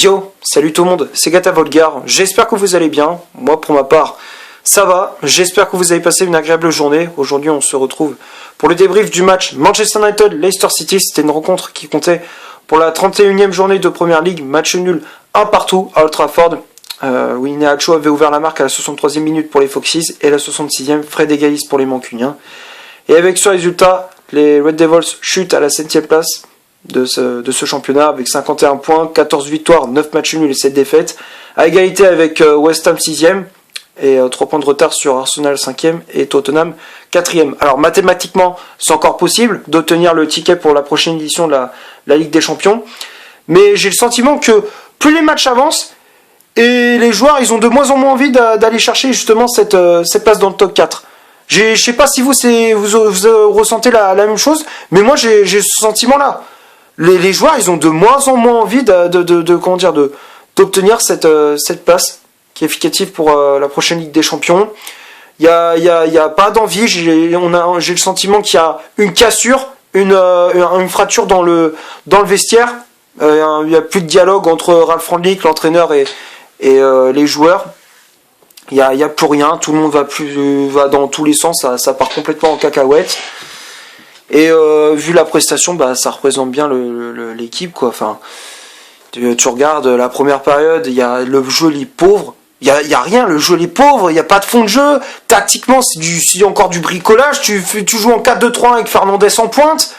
Yo, salut tout le monde, c'est Gata Volgar, j'espère que vous allez bien, moi pour ma part ça va, j'espère que vous avez passé une agréable journée. Aujourd'hui on se retrouve pour le débrief du match Manchester United-Leicester City. C'était une rencontre qui comptait pour la 31e journée de Première Ligue, match nul 1 partout à Old Trafford. Iheanacho avait ouvert la marque à la 63e minute pour les Foxes et la 66e, Fred égalise pour les Mancuniens. Et avec ce résultat, les Red Devils chutent à la 7e place de ce championnat avec 51 points, 14 victoires, 9 matchs nuls et 7 défaites, à égalité avec West Ham 6e et 3 points de retard sur Arsenal 5e et Tottenham 4e. Alors mathématiquement, c'est encore possible d'obtenir le ticket pour la prochaine édition de la Ligue des Champions, mais j'ai le sentiment que plus les matchs avancent et les joueurs ils ont de moins en moins envie d'aller chercher justement cette place dans le top 4. Je sais pas si vous ressentez la même chose, mais moi j'ai ce sentiment là. Les joueurs, ils ont de moins en moins envie d'obtenir cette place qui est efficace pour la prochaine Ligue des Champions. Il y a pas d'envie. J'ai le sentiment qu'il y a une cassure, une fracture dans le vestiaire. Il y a plus de dialogue entre Ralph Rangnick, l'entraîneur, et les joueurs. Il y a plus rien. Tout le monde va dans tous les sens. Ça part complètement en cacahuète. Et vu la prestation, ça représente bien l'équipe, quoi. Enfin, tu regardes la première période, il y a le jeu il est pauvre, il y a rien, le jeu il est pauvre, il y a pas de fond de jeu. Tactiquement, c'est encore du bricolage. Tu joues en 4-2-3 avec Fernandez en pointe.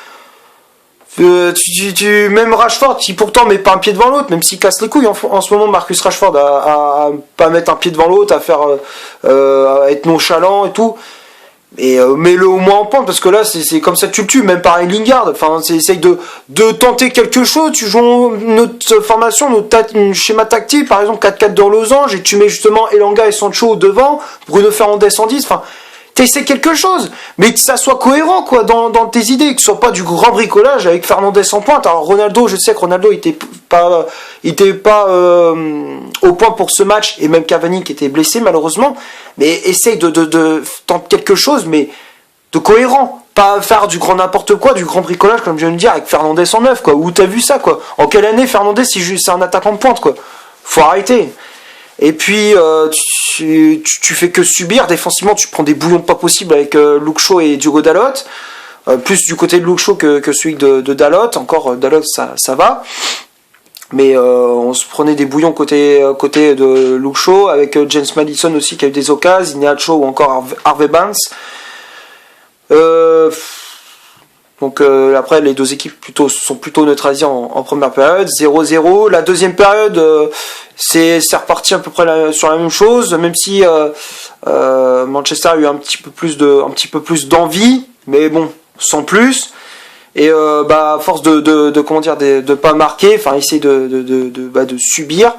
Même Rashford, qui pourtant met pas un pied devant l'autre, même s'il casse les couilles en ce moment, Marcus Rashford à pas mettre un pied devant l'autre, à être nonchalant et tout. Et mets-le au moins en pointe, parce que là c'est comme ça que tu le tues. Même pareil Lingard, enfin essaye de tenter quelque chose. Tu joues notre formation, notre schéma tactique, par exemple 4-4 dans losange, et tu mets justement Elanga et Sancho devant, Bruno Fernandes en 10. Enfin, t'essaies quelque chose, mais que ça soit cohérent, quoi, dans tes idées, que ce soit pas du grand bricolage avec Fernandes en pointe. Alors Ronaldo, je sais que Ronaldo était pas au point pour ce match, et même Cavani qui était blessé malheureusement, mais essaye de tenter quelque chose, mais de cohérent, pas faire du grand n'importe quoi, du grand bricolage comme je viens de dire avec Fernandes en 9, quoi. Où t'as vu ça, quoi? En quelle année Fernandes c'est un attaquant de pointe, quoi? Faut arrêter. Et puis tu fais que subir défensivement, tu prends des bouillons pas possibles avec Luke Shaw et Diogo Dalot, plus du côté de Luke Shaw que celui de Dalot. Encore Dalot ça va, mais on se prenait des bouillons côté de Luke Shaw, avec James Maddison aussi qui a eu des occasions, Iheanacho ou encore Harvey Barnes. Donc après les deux équipes sont plutôt neutralisées en première période, 0-0. La deuxième période c'est reparti à peu près sur la même chose, même si Manchester a eu un petit peu plus d'envie, mais bon, sans plus. Et à force de pas marquer, enfin essayer de subir,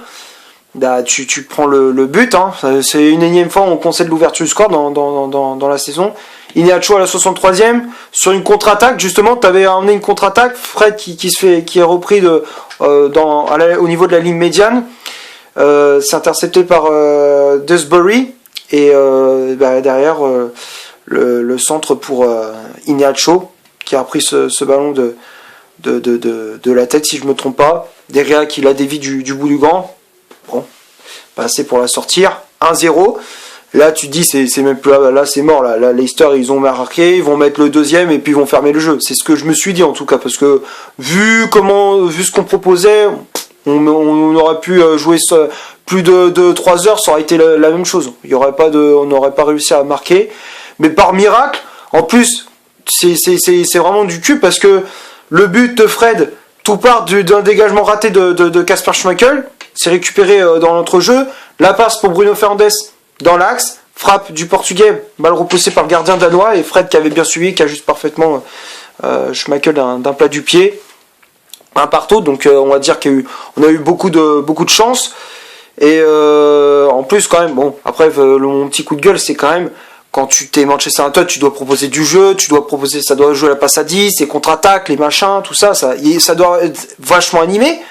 tu prends le but, hein. C'est une énième fois on concède l'ouverture du score dans la saison. Iheanacho à la 63e sur une contre-attaque, justement tu avais amené une contre-attaque, Fred qui est repris au niveau de la ligne médiane, c'est intercepté par Dewsbury, et derrière le centre pour Iheanacho qui a repris ce ballon de la tête, si je me trompe pas, derrière qui la dévie du bout du gant. Bon, pas assez pour la sortir. 1-0. Là, tu te dis, c'est même plus là, c'est mort. Là, Leicester, ils ont marqué, ils vont mettre le deuxième et puis ils vont fermer le jeu. C'est ce que je me suis dit en tout cas, parce que vu ce qu'on proposait, on aurait pu jouer plus de 3 heures, ça aurait été la même chose. On n'aurait pas réussi à marquer. Mais par miracle, en plus, c'est vraiment du cul, parce que le but de Fred, tout part d'un dégagement raté de Kasper Schmeichel. C'est récupéré dans l'entrejeu. La passe pour Bruno Fernandes dans l'axe. Frappe du Portugais, mal repoussé par le gardien danois. Et Fred qui avait bien suivi, qui a juste parfaitement Schmeichel d'un plat du pied. Un partout. Donc on va dire qu'on a eu beaucoup de chance. Et en plus quand même, bon, après mon petit coup de gueule, c'est quand même, quand tu t'es Manchester United, tu dois proposer du jeu, ça doit jouer la passe à 10, les contre-attaques, les machins, tout ça doit être vachement animé.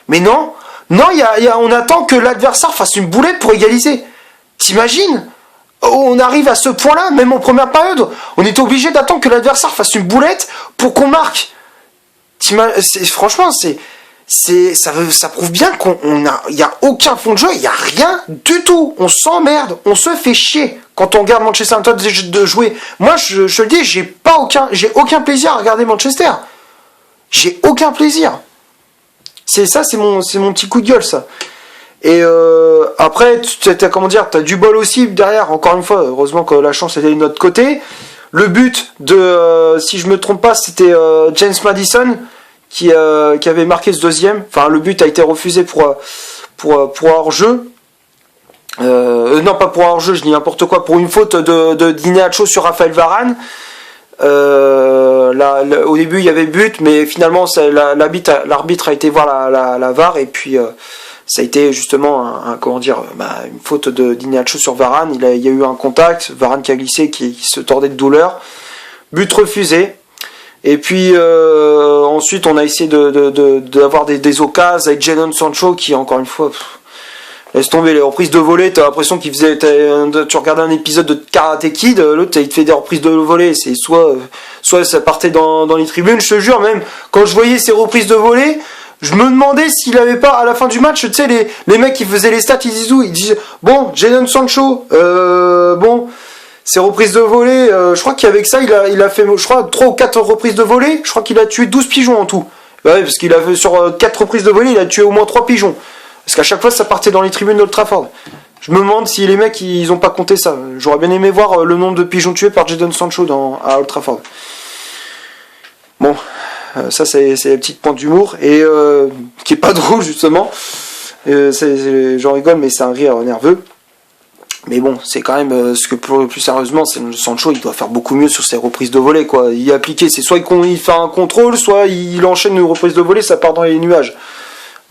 Mais non, on attend que l'adversaire fasse une boulette pour égaliser. T'imagines? On arrive à ce point-là, même en première période, on était obligé d'attendre que l'adversaire fasse une boulette pour qu'on marque. Franchement, ça prouve bien il y a aucun fond de jeu, il y a rien du tout. On s'emmerde, on se fait chier quand on regarde Manchester United de jouer. Moi, je le dis, j'ai aucun plaisir à regarder Manchester. J'ai aucun plaisir. C'est mon petit coup de gueule, ça. Et après, t'as du bol aussi derrière. Encore une fois, heureusement que la chance était de notre côté. Le but si je me trompe pas, c'était James Maddison qui avait marqué ce deuxième. Enfin, le but a été refusé pour hors-jeu. Non, pas pour hors-jeu, je dis n'importe quoi. Pour une faute de Iheanacho sur Raphaël Varane. Au début, il y avait but, mais finalement, l'arbitre a été voir la VAR, et puis ça a été justement une faute d'Iheanacho sur Varane. Il y a eu un contact, Varane qui a glissé, qui se tordait de douleur. But refusé. Et puis ensuite, on a essayé d'avoir des occasions avec Jadon Sancho qui, encore une fois, laisse tomber les reprises de volée. T'as l'impression tu regardais un épisode de Karate Kid, l'autre il te fait des reprises de volée. C'est soit ça partait dans les tribunes. Je te jure, même quand je voyais ces reprises de volée, je me demandais s'il avait pas à la fin du match, tu sais, les mecs qui faisaient les stats, ils disaient bon, Jadon Sancho, ces reprises de volée, je crois qu'avec ça, il a fait, je crois, 3 ou 4 reprises de volée. Je crois qu'il a tué 12 pigeons en tout. Ouais, parce qu'il a fait sur 4 reprises de volée, il a tué au moins 3 pigeons. Parce qu'à chaque fois, ça partait dans les tribunes d'Old Trafford. Je me demande si les mecs, ils ont pas compté ça. J'aurais bien aimé voir le nombre de pigeons tués par Jadon Sancho à Old Trafford. Bon, ça c'est la petite pointe d'humour, et qui est pas drôle, justement. J'en rigole, mais c'est un rire nerveux. Mais bon, c'est quand même ce que plus sérieusement, c'est Sancho, il doit faire beaucoup mieux sur ses reprises de volée, quoi. Il est appliqué, c'est soit il fait un contrôle, soit il enchaîne une reprise de volée, ça part dans les nuages.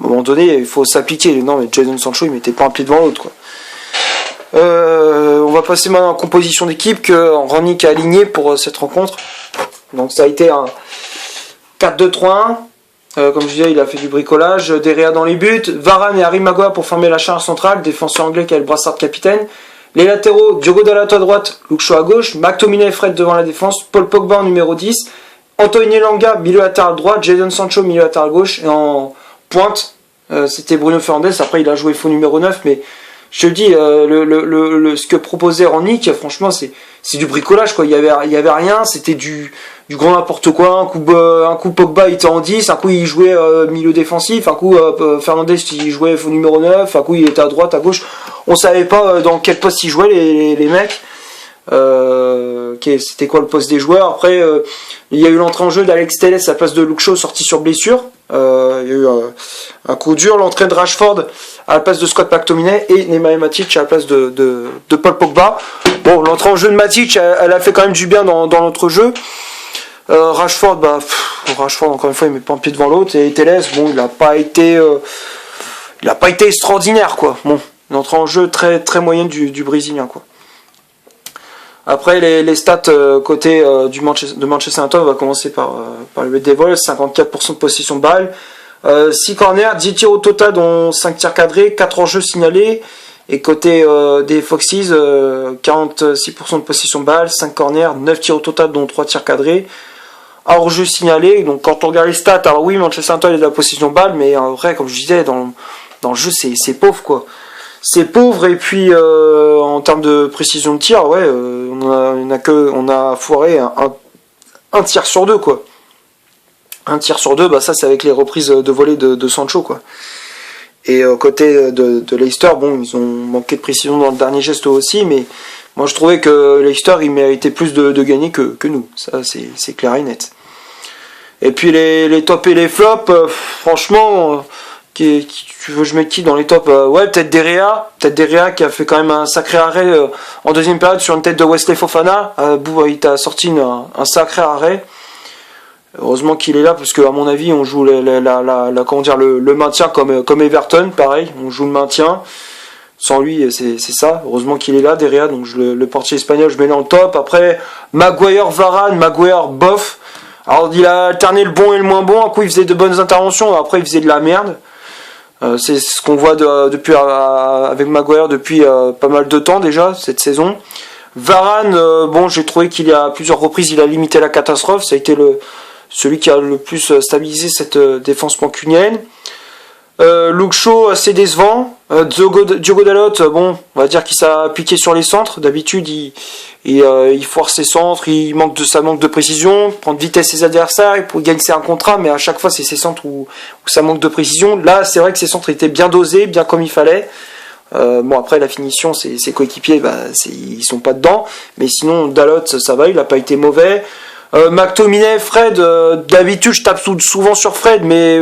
À un moment donné, il faut s'appliquer. Non, mais Jadon Sancho, il mettait pas un pied devant l'autre, quoi. On va passer maintenant en composition d'équipe que Rangnick a aligné pour cette rencontre. Donc ça a été un 4-2-3-1. Comme je disais, il a fait du bricolage. De Gea dans les buts, Varane et Harry Maguire pour former la charge centrale, défenseur anglais qui a le brassard de capitaine. Les latéraux, Diogo Dalot à droite, Luke Shaw à gauche, McTominay et Fred devant la défense, Paul Pogba en numéro 10, Anthony Elanga, milieu latéral droit, Jadon Sancho, milieu latéral gauche, et en pointe, c'était Bruno Fernandes. Après, il a joué faux numéro 9, mais je te le dis, ce que proposait Rangnick, franchement, c'est du bricolage, quoi. Il y avait rien, c'était du grand n'importe quoi. Un coup Pogba il était en 10, un coup il jouait milieu défensif, un coup Fernandes il jouait faux numéro 9, un coup il était à droite, à gauche. On savait pas dans quel poste ils jouaient les mecs. C'était quoi le poste des joueurs. Après il y a eu l'entrée en jeu d'Alex Telles à la place de Luke Shaw, sorti sur blessure. Il y a eu un coup dur. L'entrée de Rashford à la place de Scott McTominay et Nemanja Matic à la place de Paul Pogba. Bon, l'entrée en jeu de Matic, elle a fait quand même du bien dans notre jeu. Rashford, encore une fois, il met pas un pied devant l'autre. Et Telles, bon, il a pas été extraordinaire, quoi. Bon, une entrée en jeu très très moyenne du Brésilien, quoi. Après, les stats côté de Manchester United, on va commencer par le Red Devils. 54% de possession de balle, 6 corners, 10 tirs au total, dont 5 tirs cadrés, 4 hors-jeu signalés. Et côté des Foxes, 46% de possession de balle, 5 corners, 9 tirs au total, dont 3 tirs cadrés. Hors-jeu signalé. Donc quand on regarde les stats, alors oui, Manchester United a de la possession de balle, mais en vrai, comme je disais, dans le jeu, c'est pauvre, quoi. C'est pauvre. Et puis en termes de précision de tir, ouais, on a foiré un tir sur 2, quoi. Un tir sur 2, bah ça c'est avec les reprises de volée de Sancho, quoi. Et côté de Leicester, bon, ils ont manqué de précision dans le dernier geste aussi, mais moi je trouvais que Leicester il méritait plus de gagner que nous. Ça c'est clair et net. Et puis les tops et les flops, franchement, tu veux je mets qui dans les tops? Ouais, peut-être De Gea qui a fait quand même un sacré arrêt en deuxième période sur une tête de Wesley Fofana. Il t'a sorti un sacré arrêt. Heureusement qu'il est là, parce qu'à mon avis on joue le maintien comme Everton, pareil, on joue le maintien. Sans lui, c'est ça. Heureusement qu'il est là, De Gea, donc le portier espagnol, je mets dans le top. Après, Maguire, Varane, Maguire, bof. Alors il a alterné le bon et le moins bon. Un coup il faisait de bonnes interventions, après il faisait de la merde. C'est ce qu'on voit depuis avec Maguire depuis pas mal de temps déjà cette saison. Varane, bon, j'ai trouvé qu'il y a plusieurs reprises il a limité la catastrophe. Ça a été celui qui a le plus stabilisé cette défense mancunienne. Luke Shaw assez décevant. Diogo Dalot, bon, on va dire qu'il s'est appliqué sur les centres. D'habitude, il foire ses centres, ça manque de précision, prendre vitesse ses adversaires pour gagner un contrat, mais à chaque fois c'est ses centres où ça manque de précision. Là, c'est vrai que ses centres étaient bien dosés, bien comme il fallait. Bon, après la finition, ses coéquipiers, ils sont pas dedans, mais sinon Dalot, ça va, il a pas été mauvais. McTominay, Fred, d'habitude je tape souvent sur Fred, mais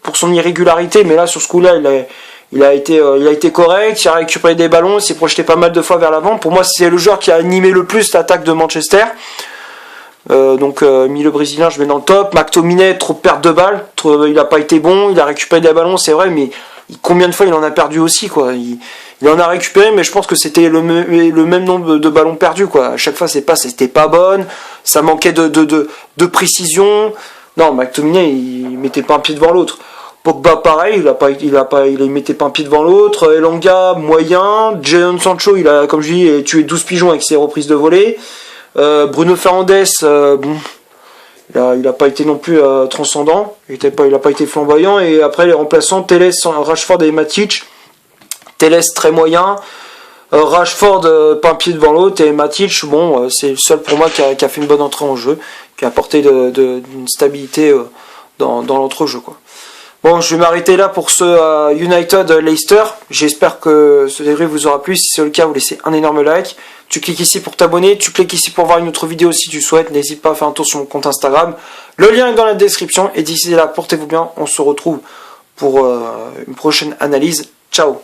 pour son irrégularité, mais là sur ce coup-là, il a été correct, il a récupéré des ballons, il s'est projeté pas mal de fois vers l'avant. Pour moi, c'est le joueur qui a animé le plus l'attaque de Manchester. Donc milieu brésilien, je mets dans le top. McTominay, trop de perte de balles, il a pas été bon, il a récupéré des ballons, c'est vrai, mais combien de fois il en a perdu aussi, quoi. Il en a récupéré, mais je pense que c'était le même nombre de ballons perdus, quoi. À chaque fois, c'était pas bonne, ça manquait de précision. Non, McTominay, il mettait pas un pied devant l'autre. Pogba, pareil, il mettait pas un pied devant l'autre. Elanga, moyen. Jadon Sancho, comme je dis, tué 12 pigeons avec ses reprises de volée. Bruno Fernandes, bon, il a pas été non plus transcendant. Il a pas été flamboyant. Et après, les remplaçants, Telles, Rashford et Matic. Telles, très moyen. Rashford, pas un pied devant l'autre. Et Matic, bon, c'est le seul pour moi qui a fait une bonne entrée en jeu, qui a apporté une stabilité dans l'entrejeu, quoi. Bon, je vais m'arrêter là pour ce United Leicester. J'espère que ce débrief vous aura plu. Si c'est le cas, vous laissez un énorme like. Tu cliques ici pour t'abonner. Tu cliques ici pour voir une autre vidéo si tu souhaites. N'hésite pas à faire un tour sur mon compte Instagram. Le lien est dans la description. Et d'ici là, portez-vous bien. On se retrouve pour une prochaine analyse. Ciao.